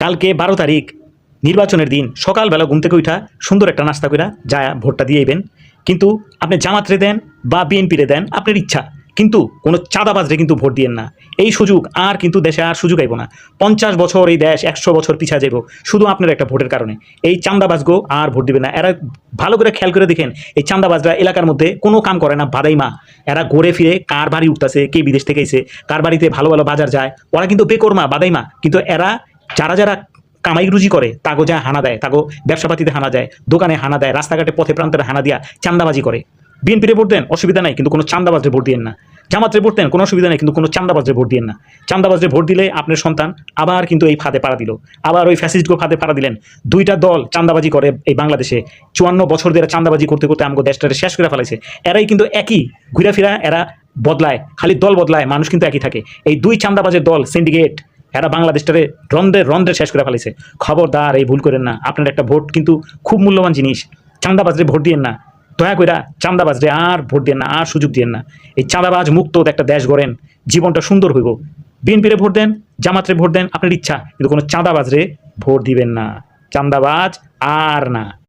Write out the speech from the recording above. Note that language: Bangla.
কালকে 12 তারিখ নির্বাচনের দিন সকালবেলা ঘুম থেকে উঠা সুন্দর একটা নাস্তা কইরা যায় ভোটটা দিয়েইবেন। কিন্তু আপনি জামাতরে দেন বা বিএনপিরে দেন আপনার ইচ্ছা, কিন্তু কোনো চাঁদাবাজরে কিন্তু ভোট দিয়েন না। এই সুযোগ আর কিন্তু দেশে আর সুযোগ আইব না। 50 বছর এই দেশ 100 বছর পিছা যাইব শুধু আপনার একটা ভোটের কারণে। এই চাঁদাবাজগো আর ভোট দিবে না। এরা ভালো করে খেয়াল করে দেখেন, এই চাঁদাবাজরা এলাকার মধ্যে কোনো কাম করে না বাদাই মা। এরা ঘুরে ফিরে কার বাড়ি উঠতেছে, কে বিদেশ থেকে এসে, কার বাড়িতে ভালো ভালো বাজার যায়, ওরা কিন্তু বেকর্মা বাদাই মা। কিন্তু এরা যারা যারা কামাই রুজি করে তাগো যায় হানা দেয়, তাগো ব্যবসাপাতিতে হানা দেয়, দোকানে হানা দেয়, রাস্তাঘাটে পথে প্রান্তে হানা দিয়া চান্দাবাজি করে। বিএনপিরে ভোট দেন অসুবিধা নাই, কিন্তু কোনো চান্দাবাজরে ভোট দিয়েন না। জামাতরে ভোট দেন কোনো অসুবিধা নেই, কিন্তু কোনো চান্দাবাজরে ভোট দিয়েন না। চান্দাবাজরে ভোট দিলে আপনার সন্তান আবার কিন্তু এই ফাঁদে পাড়া দিল, আবার ওই ফ্যাসিস্টগুলো ফাঁদে পাড়া দিলেন। দুইটা দল চান্দাবাজি করে এই বাংলাদেশে 54 বছর ধরে চান্দাবাজি করতে করতে আমাকে দেশটারে শেষ করে ফেলাইছে। এরাই কিন্তু একই ঘুরা ফিরা, এরা বদলায়, খালি দল বদলায়, মানুষ কিন্তু একই থাকে। এই দুই চান্দাবাজের দল সিন্ডিকেট, এরা বাংলাদেশটারে রন্ধ্রে রন্ধ্রে শেষ করে ফেলেছে। খবরদার এই ভুল করেন না, আপনার একটা ভোট কিন্তু খুব মূল্যবান জিনিস। চাঁদাবাজরে ভোট দিয়েন না, দয়া কইরা চাঁদাবাজরে আর ভোট দিয়েন না, আর সুযোগ দিয়েন না। এই চাঁদাবাজ মুক্ত একটা দেশ গড়েন, জীবনটা সুন্দর হইব। বিএনপিরে ভোট দেন, জামাতরে ভোট দেন, আপনার ইচ্ছা, কিন্তু কোনো চাঁদাবাজরে ভোট দিবেন না। চাঁদাবাজ আর না।